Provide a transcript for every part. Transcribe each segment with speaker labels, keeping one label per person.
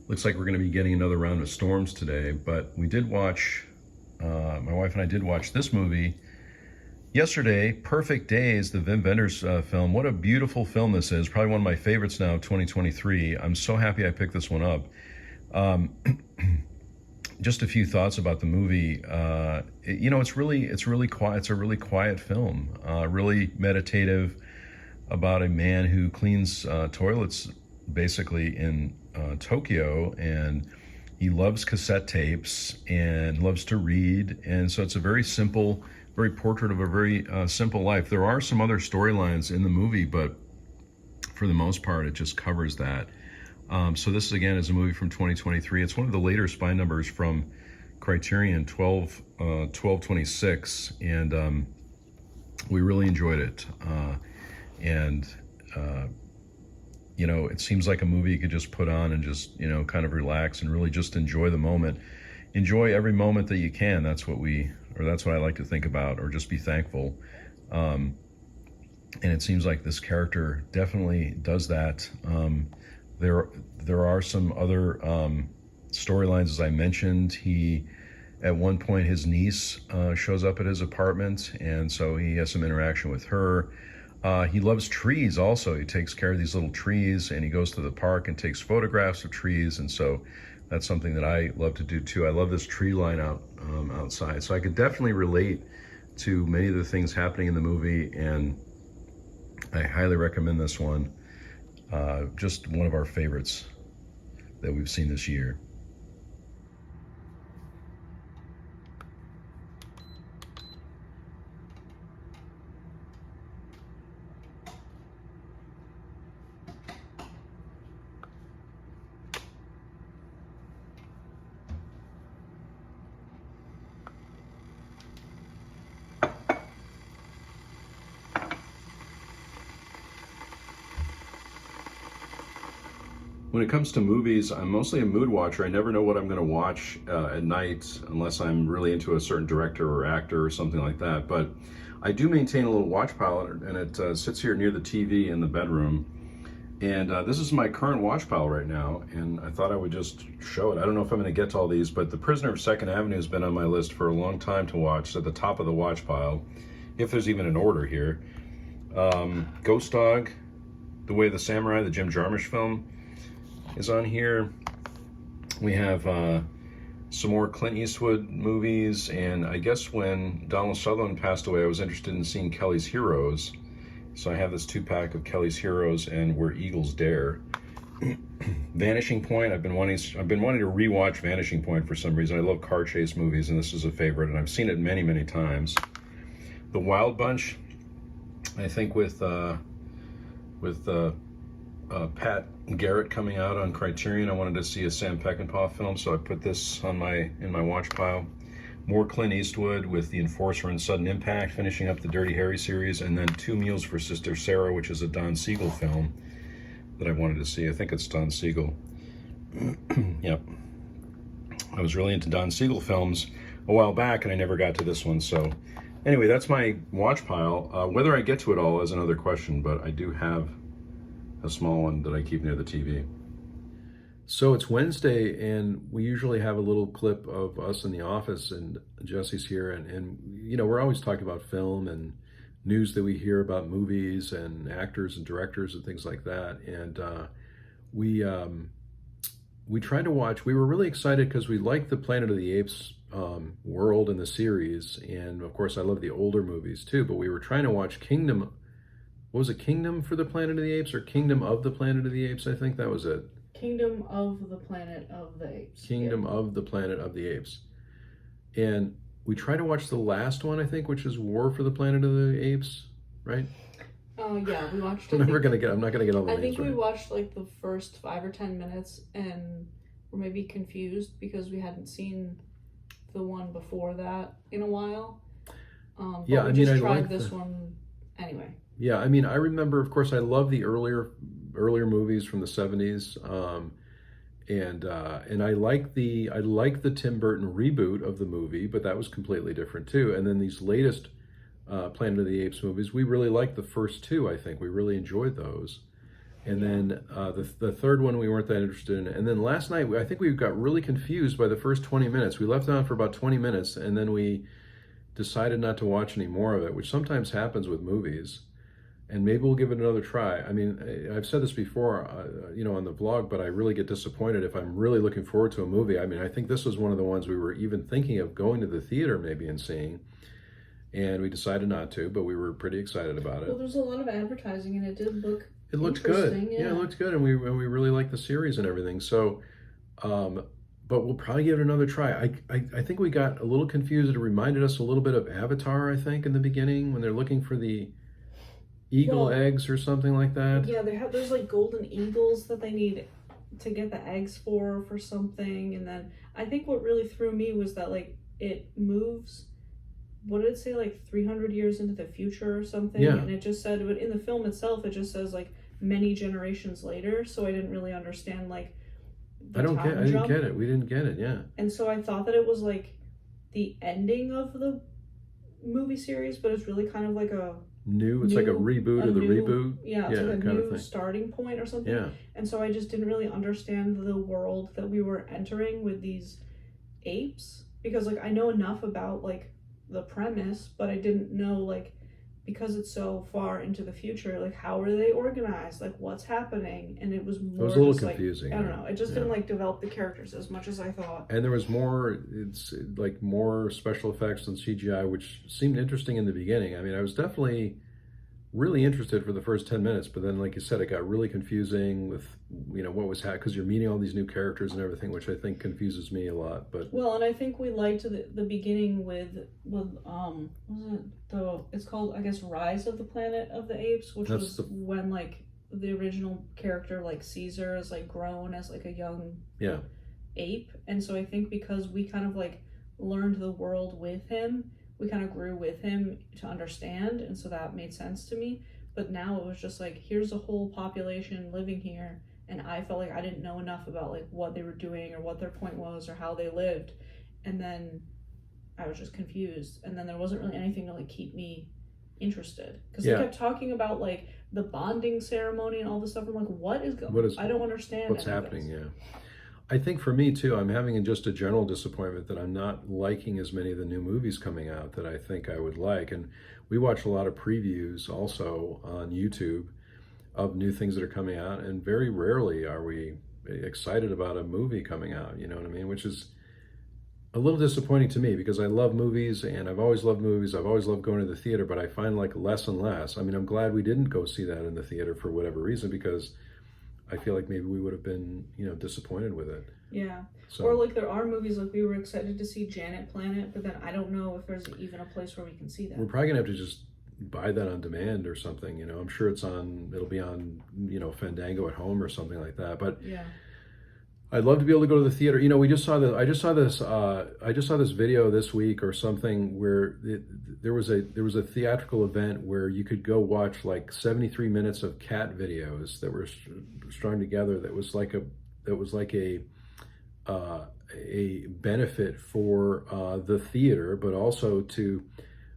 Speaker 1: Looks like we're going to be getting another round of storms today, but we did watch, my wife and I did watch this movie yesterday, Perfect Days, the Wim Wenders film. What a beautiful film this is. Probably one of my favorites now of 2023. I'm so happy I picked this one up. Just a few thoughts about the movie. It's really quiet. It's a really quiet film, really meditative, about a man who cleans toilets basically in Tokyo, and he loves cassette tapes and loves to read, and so it's a very simple, very portrait of a very simple life. There are some other storylines in the movie, but for the most part, it just covers that. So this, again, is a movie from 2023. It's one of the later spy numbers from Criterion, 1226, and we really enjoyed it. It seems like a movie you could just put on and just, kind of relax and really just enjoy the moment. Enjoy every moment that you can. That's what I like to think about, or just be thankful. And it seems like this character definitely does that. There are some other storylines, as I mentioned. At one point, his niece shows up at his apartment, and so he has some interaction with her. He loves trees also. He takes care of these little trees, and he goes to the park and takes photographs of trees, and so that's something that I love to do too. I love this tree line outside, so I could definitely relate to many of the things happening in the movie, and I highly recommend this one. Just one of our favorites that we've seen this year. When it comes to movies, I'm mostly a mood watcher. I never know what I'm going to watch at night unless I'm really into a certain director or actor or something like that. But I do maintain a little watch pile, and it sits here near the TV in the bedroom. And this is my current watch pile right now, and I thought I would just show it. I don't know if I'm going to get to all these, but The Prisoner of Second Avenue has been on my list for a long time to watch. It's at the top of the watch pile, if there's even an order here. Ghost Dog, The Way of the Samurai, the Jim Jarmusch film, is on here. We have some more Clint Eastwood movies, and I guess when Donald Sutherland passed away, I was interested in seeing Kelly's Heroes. So I have this 2-pack of Kelly's Heroes and Where Eagles Dare. Vanishing Point, I've been wanting to rewatch Vanishing Point for some reason. I love car chase movies, and this is a favorite, and I've seen it many, many times. The Wild Bunch, I think with Pat Garrett coming out on Criterion, I wanted to see a Sam Peckinpah film, so I put this in my watch pile. More Clint Eastwood with The Enforcer and Sudden Impact, finishing up the Dirty Harry series, and then Two Meals for Sister Sarah, which is a Don Siegel film that I wanted to see. I think it's Don Siegel. Yep. I was really into Don Siegel films a while back, and I never got to this one. So anyway, that's my watch pile. Whether I get to it all is another question, but I do have a small one that I keep near the TV. So it's Wednesday, and we usually have a little clip of us in the office, and Jesse's here, and we're always talking about film and news that we hear about movies and actors and directors and things like that. And we tried to watch. We were really excited because we liked the Planet of the Apes world in the series, and of course I love the older movies too. But we were trying to watch Kingdom. What was it? Kingdom for the Planet of the Apes, or Kingdom of the Planet of the Apes? I think that was it.
Speaker 2: Kingdom of the Planet of the Apes.
Speaker 1: Kingdom of the Planet of the Apes. And we tried to watch the last one, I think, which is War for the Planet of the Apes, right?
Speaker 2: Yeah, we watched.
Speaker 1: I'm not gonna get all the names right.
Speaker 2: I think we watched like the first 5 or 10 minutes, and were maybe confused because we hadn't seen the one before that in a while.
Speaker 1: Yeah,
Speaker 2: I tried this one anyway.
Speaker 1: Yeah, I mean, I remember, of course, I love the earlier movies from the 70s, and I like the Tim Burton reboot of the movie, but that was completely different too. And then these latest Planet of the Apes movies, we really liked the first two. I think we really enjoyed those, And then the third one we weren't that interested in. And then last night, I think we got really confused by the first 20 minutes. We left it on for about 20 minutes, and then we decided not to watch any more of it, which sometimes happens with movies. And maybe we'll give it another try. I mean, I've said this before, on the vlog, but I really get disappointed if I'm really looking forward to a movie. I mean, I think this was one of the ones we were even thinking of going to the theater maybe and seeing. And we decided not to, but we were pretty excited about it.
Speaker 2: Well, there's a lot of advertising, and it did look
Speaker 1: It looked good.
Speaker 2: Yeah,
Speaker 1: it looked good, and we really liked the series and everything. So, but we'll probably give it another try. I think we got a little confused. It reminded us a little bit of Avatar, I think, in the beginning when they're looking for the eagle eggs or something like that.
Speaker 2: Yeah, there's like golden eagles that they need to get the eggs for something, and then I think what really threw me was that like it moves. What did it say, like 300 years into the future or something?
Speaker 1: Yeah.
Speaker 2: And it just said, but in the film itself, it just says like many generations later. So I didn't really understand like
Speaker 1: I didn't get it. We didn't get it. Yeah.
Speaker 2: And so I thought that it was like the ending of the movie series, but it's really kind of like
Speaker 1: it's like a reboot of the reboot.
Speaker 2: Yeah, it's like a new starting point or something.
Speaker 1: Yeah.
Speaker 2: And so I just didn't really understand the world that we were entering with these apes, because like I know enough about like the premise, but I didn't know like, because it's so far into the future, like how are they organized, like what's happening, and it was more,
Speaker 1: it was a little
Speaker 2: just
Speaker 1: confusing.
Speaker 2: Like, I don't know, it just didn't like develop the characters as much as I thought.
Speaker 1: And there was more special effects than CGI, which seemed interesting in the beginning. I mean, I was definitely really interested for the first 10 minutes, but then like you said, it got really confusing with what was happening, because you're meeting all these new characters and everything, which I think confuses me a lot. But
Speaker 2: and I think we liked the beginning with it's called, I guess, Rise of the Planet of the Apes, which was when like the original character like Caesar is like grown as like a young ape. And so I think because we kind of like learned the world with him, we kind of grew with him to understand, and so that made sense to me. But now it was just like, here's a whole population living here, and I felt like I didn't know enough about like what they were doing or what their point was or how they lived, and then I was just confused, and then there wasn't really anything to like keep me interested, because they kept talking about like the bonding ceremony and all this stuff. I'm like, what is I don't understand
Speaker 1: what's happening. Yeah, I think for me too, I'm having just a general disappointment that I'm not liking as many of the new movies coming out that I think I would like. And we watch a lot of previews also on YouTube of new things that are coming out, and very rarely are we excited about a movie coming out, you know what I mean? Which is a little disappointing to me, because I love movies, and I've always loved movies. I've always loved going to the theater, but I find like less and less. I mean, I'm glad we didn't go see that in the theater for whatever reason, because I feel like maybe we would have been, disappointed with it.
Speaker 2: Yeah. So, or like there are movies, like we were excited to see Janet Planet, but then I don't know if there's even a place where we can see that.
Speaker 1: We're probably gonna have to just buy that on demand or something. I'm sure it'll be on, Fandango at home or something like that. But
Speaker 2: yeah,
Speaker 1: I'd love to be able to go to the theater. I just saw this video this week or something where there was a theatrical event where you could go watch like 73 minutes of cat videos that were strung together. That was like a benefit for the theater, but also to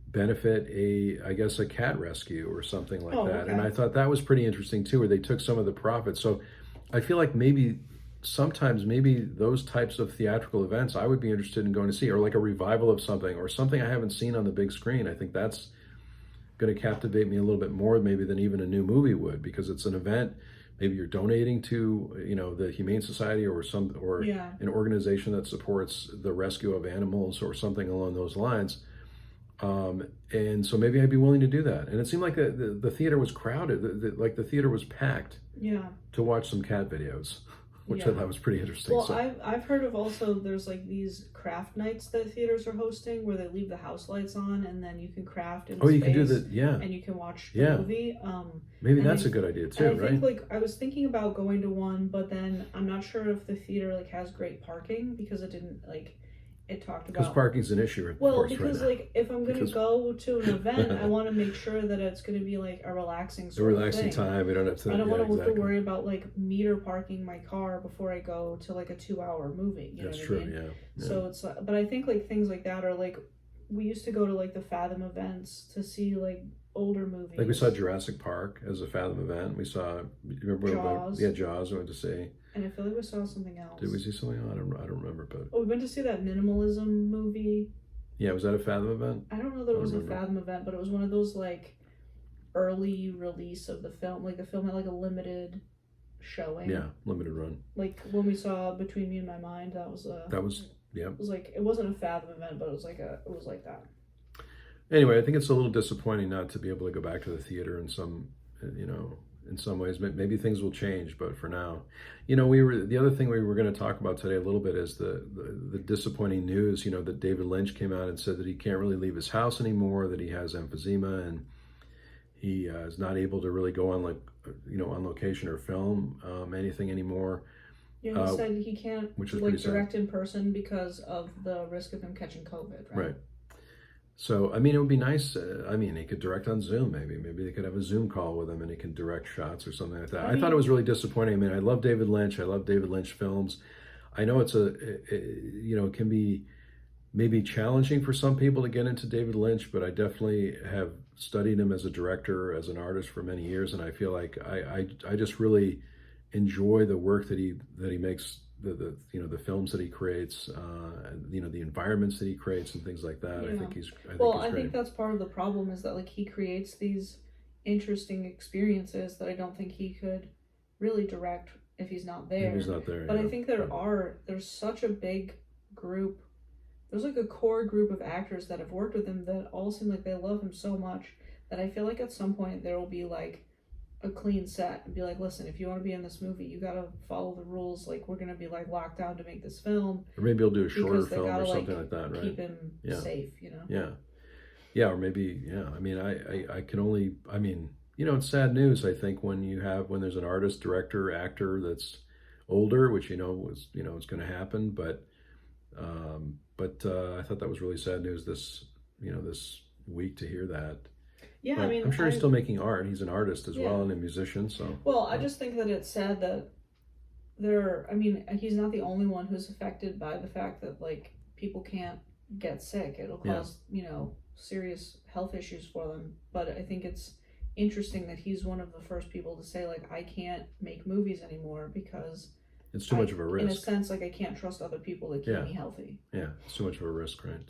Speaker 1: benefit a cat rescue or something like that.
Speaker 2: Okay.
Speaker 1: And I thought that was pretty interesting too, where they took some of the profits. So I feel like sometimes those types of theatrical events I would be interested in going to see, or like a revival of something, or something I haven't seen on the big screen. I think that's going to captivate me a little bit more maybe than even a new movie would, because it's an event. Maybe you're donating to, the Humane Society or an organization that supports the rescue of animals or something along those lines. And so maybe I'd be willing to do that. And it seemed like the theater was crowded, the theater was packed to watch some cat videos, which I thought was pretty interesting.
Speaker 2: Well, I've heard of also, there's like these craft nights that theaters are hosting where they leave the house lights on, and then you can craft in space.
Speaker 1: You can do that, and
Speaker 2: you can watch the movie.
Speaker 1: Maybe that's a good idea too, right?
Speaker 2: I think like I was thinking about going to one, but then I'm not sure if the theater like has great parking, because it didn't like. It talked about,
Speaker 1: because parking's an issue, of course,
Speaker 2: because
Speaker 1: right
Speaker 2: like if I'm going to go to an event, I want to make sure that it's going to be like a relaxing
Speaker 1: time. We don't have to.
Speaker 2: I don't want to have to worry about like meter parking my car before I go to like a 2-hour movie.
Speaker 1: That's true. I mean? Yeah.
Speaker 2: So it's, but I think like things like that are like, we used to go to like the Fathom events to see like older movies.
Speaker 1: Like we saw Jurassic Park as a Fathom event. We saw, remember,
Speaker 2: Jaws.
Speaker 1: Yeah, Jaws. We went to see.
Speaker 2: And I feel like we saw something else.
Speaker 1: Did we see something? I don't remember. But
Speaker 2: we went to see that minimalism movie.
Speaker 1: Yeah, was that a Fathom event?
Speaker 2: I don't know that it was a Fathom event, but it was one of those like early release of the film. Like the film had like a limited showing.
Speaker 1: Yeah, limited run.
Speaker 2: Like when we saw Between Me and My Mind, that was
Speaker 1: yeah.
Speaker 2: It was like, it wasn't a Fathom event, but it was like that.
Speaker 1: Anyway, I think it's a little disappointing not to be able to go back to the theater in some ways. Maybe things will change, but for now, the other thing we were going to talk about today a little bit is the disappointing news, that David Lynch came out and said that he can't really leave his house anymore, that he has emphysema, and he is not able to really go on on location or film anything anymore.
Speaker 2: Yeah, he said he can't direct in person because of the risk of him catching COVID, right?
Speaker 1: Right. So, I mean, it would be nice. He could direct on Zoom, maybe. Maybe they could have a Zoom call with him and he can direct shots or something like that. I thought it was really disappointing. I mean, I love David Lynch. I love David Lynch films. I know it can be maybe challenging for some people to get into David Lynch, but I definitely have studied him as a director, as an artist for many years, and I feel like I just really enjoy the work that he makes, the films that he creates, the environments that he creates and things like that. Yeah. I think he's great.
Speaker 2: I think that's part of the problem is that like he creates these interesting experiences that I don't think he could really direct if he's not there.
Speaker 1: If he's not there.
Speaker 2: But I think there's such a big group. There's like a core group of actors that have worked with him that all seem like they love him so much that I feel like at some point there will be like a clean set and be like, listen, if you want to be in this movie, you got to follow the rules. Like, we're going to be like locked down to make this film.
Speaker 1: Or maybe he'll do a shorter film or something like that, right?
Speaker 2: Keep him safe,
Speaker 1: Yeah. Yeah, or maybe, I mean, I can only, it's sad news, I think, when there's an artist, director, actor that's older, which, it's going to happen. But I thought that was really sad news this week to hear that.
Speaker 2: Yeah,
Speaker 1: but I'm sure he's still making art. He's an artist as well and a musician. So
Speaker 2: I just think that it's sad that he's not the only one who's affected by the fact that like people can't get sick. It'll cause serious health issues for them. But I think it's interesting that he's one of the first people to say like, I can't make movies anymore because
Speaker 1: it's too much of a risk.
Speaker 2: In a sense, like I can't trust other people to keep me healthy.
Speaker 1: Yeah, it's too much of a risk, right?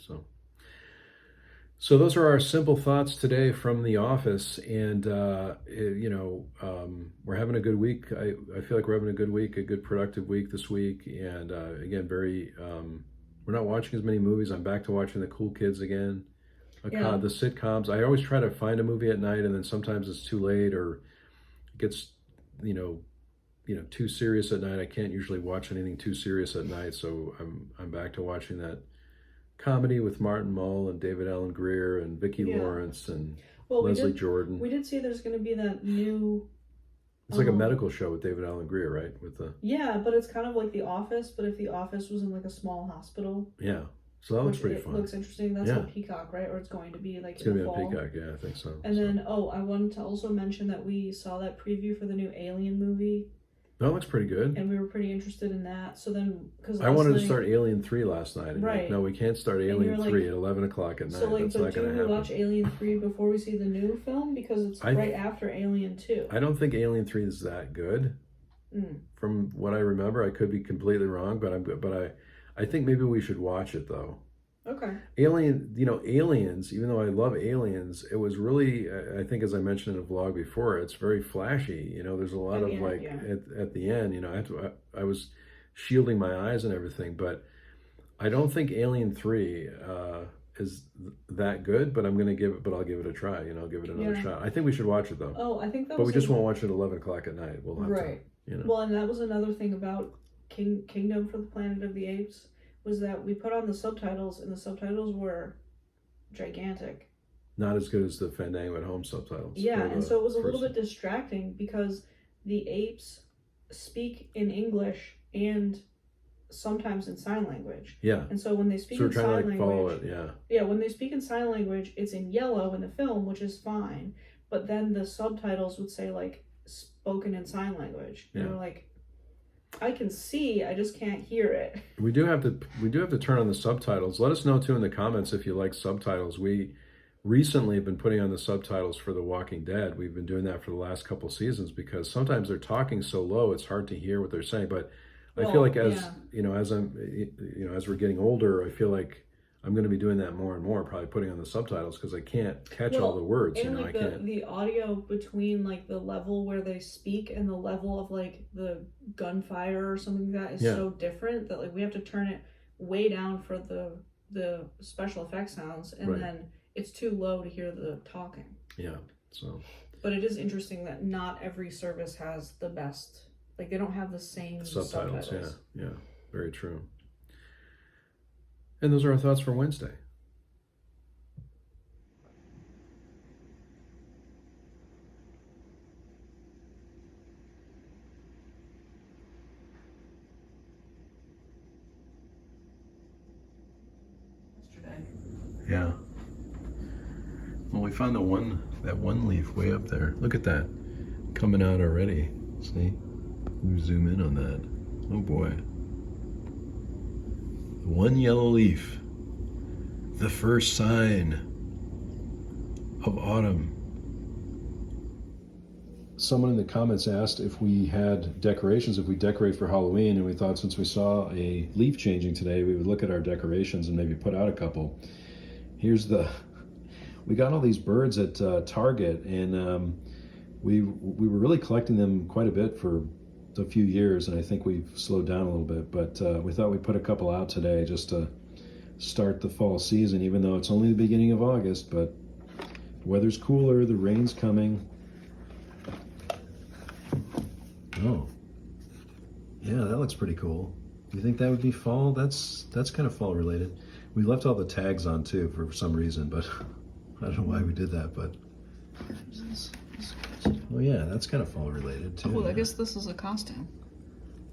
Speaker 1: So those are our simple thoughts today from the office, and we're having a good week. I feel like we're having a good week, a good productive week this week, and again, we're not watching as many movies. I'm back to watching the cool kids again, the sitcoms. I always try to find a movie at night, and then sometimes it's too late or it gets too serious at night. I can't usually watch anything too serious at night, so I'm back to watching that comedy with Martin Mull and David Alan Grier and Vicki Lawrence and Leslie Jordan.
Speaker 2: We did see there's going to be that new...
Speaker 1: It's like a medical show with David Alan Grier, right?
Speaker 2: But it's kind of like The Office, but if The Office was in like a small hospital.
Speaker 1: Yeah, so that looks pretty fun.
Speaker 2: It looks interesting. That's on Peacock, right? Or it's going to be like
Speaker 1: it's going to be on Peacock, yeah, I think so.
Speaker 2: And then, I wanted to also mention that we saw that preview for the new Alien movie.
Speaker 1: That looks pretty good.
Speaker 2: And we were pretty interested in that. So then, because
Speaker 1: I wanted to start Alien 3 last night. And
Speaker 2: right.
Speaker 1: No, we can't start Alien 3 at 11 o'clock at night.
Speaker 2: So
Speaker 1: That's not going to happen.
Speaker 2: Do we watch Alien 3 before we see the new film? Because it's right after Alien 2.
Speaker 1: I don't think Alien 3 is that good. From what I remember, I could be completely wrong, but I think maybe we should watch it though.
Speaker 2: Okay.
Speaker 1: Aliens, even though I love Aliens, it was really, I think as I mentioned in a vlog before, it's very flashy. There's a lot of at the end, I was shielding my eyes and everything, but I don't think Alien 3 is that good, but I'll give it a try, I'll give it another shot. I think we should watch it though.
Speaker 2: Oh, I think that
Speaker 1: But we just won't watch it at 11 o'clock at night. We'll have
Speaker 2: to. Well, and that was another thing about Kingdom for the Planet of the Apes, was that we put on the subtitles, and the subtitles were gigantic.
Speaker 1: Not as good as the Fandango at Home subtitles.
Speaker 2: Yeah, and so it was a little bit distracting because the apes speak in English and sometimes in sign language.
Speaker 1: Yeah.
Speaker 2: And so when they speak in sign language,
Speaker 1: follow it, yeah.
Speaker 2: Yeah, when they speak in sign language, it's in yellow in the film, which is fine. But then the subtitles would say like spoken in sign language.
Speaker 1: Yeah.
Speaker 2: And we're like, I can see, I just can't hear it.
Speaker 1: We do have to turn on the subtitles. Let us know too in the comments if you like subtitles. We recently been putting on the subtitles for The Walking Dead. We've been doing that for the last couple seasons because sometimes they're talking so low it's hard to hear what they're saying. But I feel like as we're getting older, I feel like I'm going to be doing that more and more, probably putting on the subtitles because I can't catch all the words.
Speaker 2: And
Speaker 1: I can't.
Speaker 2: The audio between like the level where they speak and the level of like the gunfire or something like that is so different that like we have to turn it way down for the special effects sounds, and then it's too low to hear the talking.
Speaker 1: Yeah. So. But
Speaker 2: it is interesting that not every service has the best. Like they don't have the same subtitles.
Speaker 1: Yeah. Very true. And those are our thoughts for Wednesday. Yeah. Well, we found that one leaf way up there. Look at that. Coming out already. See? We zoom in on that. Oh boy. One yellow leaf. The first sign of autumn. Someone in the comments asked if we had decorations, if we decorate for Halloween, and we thought since we saw a leaf changing today, we would look at our decorations and maybe put out a couple. We got all these birds at Target, and we were really collecting them quite a bit for a few years, and I think we've slowed down a little bit, but we thought we'd put a couple out today just to start the fall season, even though it's only the beginning of August, but the weather's cooler, the rain's coming. Oh, yeah, that looks pretty cool. Do you think that would be fall? That's kind of fall related. We left all the tags on too for some reason, but I don't know why we did that, but oh yeah, that's kind of fall related too.
Speaker 2: Well, I guess this is a costume.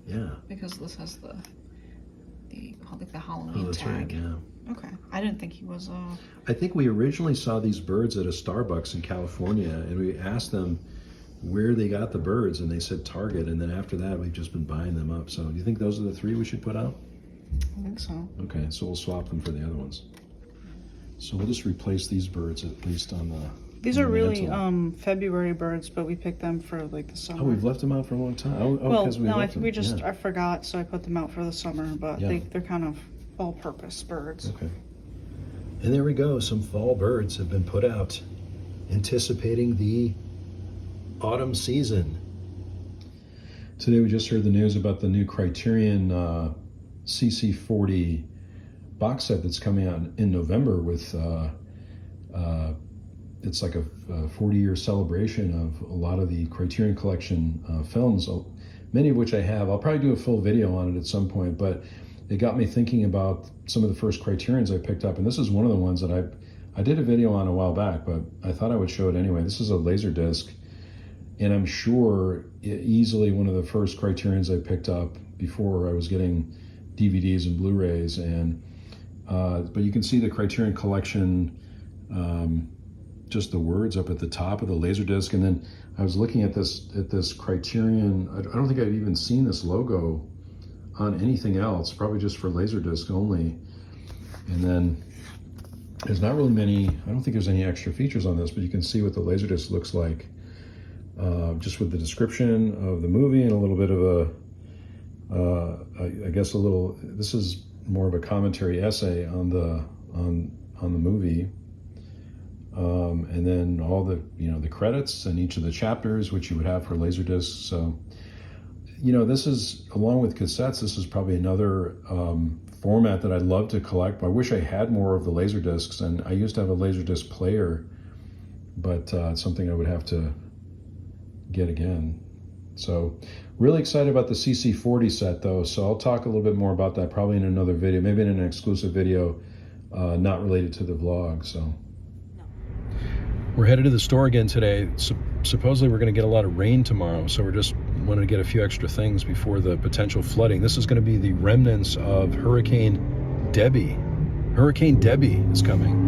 Speaker 1: Yeah.
Speaker 2: Because this has the Halloween tag.
Speaker 1: Right, yeah.
Speaker 2: Okay. I didn't think he was
Speaker 1: I think we originally saw these birds at a Starbucks in California, and we asked them where they got the birds, and they said Target, and then after that we've just been buying them up. So do you think those are the three we should put out?
Speaker 2: I think so.
Speaker 1: Okay, so we'll swap them for the other ones. So we'll just replace these birds at least on the...
Speaker 2: These are really February birds, but we picked them for like the summer.
Speaker 1: Oh, we've left them out for a long time.
Speaker 2: I forgot, so I put them out for the summer, but they're kind of all-purpose birds.
Speaker 1: Okay. And there we go. Some fall birds have been put out, anticipating the autumn season. Today we just heard the news about the new Criterion CC40 box set that's coming out in November with it's like a 40-year celebration of a lot of the Criterion Collection films, many of which I have. I'll probably do a full video on it at some point, but it got me thinking about some of the first Criterions I picked up, and this is one of the ones that I did a video on a while back, but I thought I would show it anyway. This is a Laserdisc, and I'm sure easily one of the first Criterions I picked up before I was getting DVDs and Blu-rays, and but you can see the Criterion Collection, just the words up at the top of the Laserdisc, and then I was looking at this Criterion. I don't think I've even seen this logo on anything else, probably just for Laserdisc only. And then there's not really many, I don't think there's any extra features on this, but you can see what the Laserdisc looks like, just with the description of the movie and a little bit of I guess this is more of a commentary essay on the movie. And then all the the credits and each of the chapters, which you would have for Laserdisc. So this is, along with cassettes, this is probably another format that I'd love to collect. I wish I had more of the Laserdiscs, and I used to have a Laserdisc player, but it's something I would have to get again. So really excited about the CC40 set though, so I'll talk a little bit more about that probably in another video, maybe in an exclusive video not related to the vlog. So we're headed to the store again today. Supposedly we're going to get a lot of rain tomorrow, so we're just wanting to get a few extra things before the potential flooding. This is going to be the remnants of Hurricane Debby. Hurricane Debby is coming.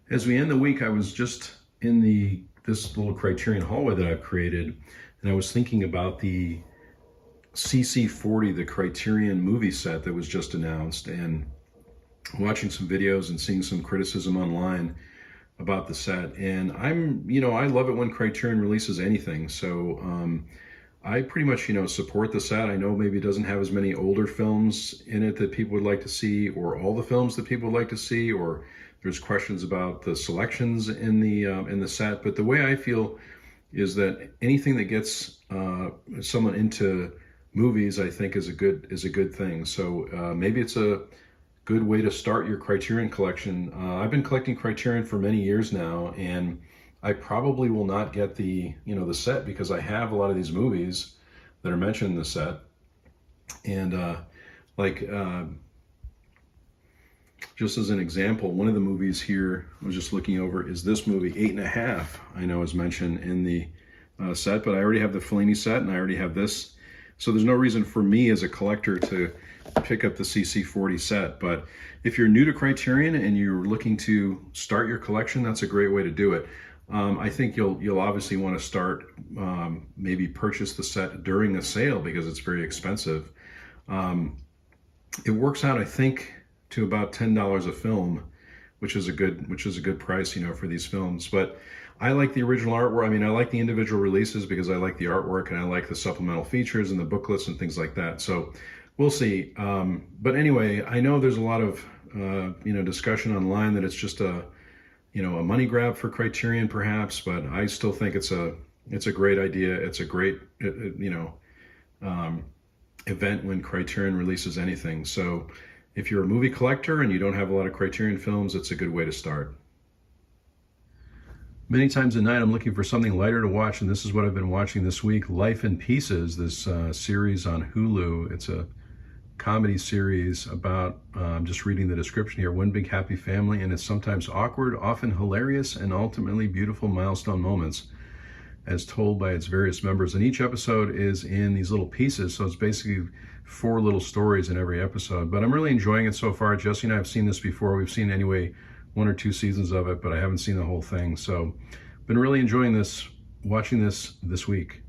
Speaker 1: As we end the week, I was just in this little Criterion hallway that I've created, and I was thinking about the CC40, the Criterion movie set that was just announced, and watching some videos and seeing some criticism online about the set. And I love it when Criterion releases anything. So I pretty much, support the set. I know maybe it doesn't have as many older films in it that people would like to see, or all the films that people would like to see, or there's questions about the selections in the set. But the way I feel is that anything that gets someone into movies, I think, is a good thing. So maybe it's a good way to start your Criterion collection. I've been collecting Criterion for many years now, and I probably will not get the set because I have a lot of these movies that are mentioned in the set. And just as an example, one of the movies here I was just looking over is this movie, 8½. I know is mentioned in the set, but I already have the Fellini set and I already have this. So there's no reason for me as a collector to pick up the CC40 set. But if you're new to Criterion and you're looking to start your collection, that's a great way to do it. I think you'll obviously want to start, maybe purchase the set during a sale because it's very expensive. It works out, I think, to about $10 a film, which is a good price, for these films. But I like the original artwork. I mean, I like the individual releases because I like the artwork and I like the supplemental features and the booklets and things like that. So we'll see. But anyway, I know there's a lot of discussion online that it's just a money grab for Criterion, perhaps. But I still think it's a great idea. It's a great event when Criterion releases anything. So if you're a movie collector and you don't have a lot of Criterion films, it's a good way to start. Many times at night, I'm looking for something lighter to watch, and this is what I've been watching this week, Life in Pieces, this series on Hulu. It's a comedy series about, I'm just reading the description here, one big happy family, and it's sometimes awkward, often hilarious, and ultimately beautiful milestone moments as told by its various members. And each episode is in these little pieces, so it's basically 4 little stories in every episode. But I'm really enjoying it so far. Jesse and I have seen this before. We've seen anyway 1 or 2 seasons of it, but I haven't seen the whole thing. So been really enjoying this, watching this week.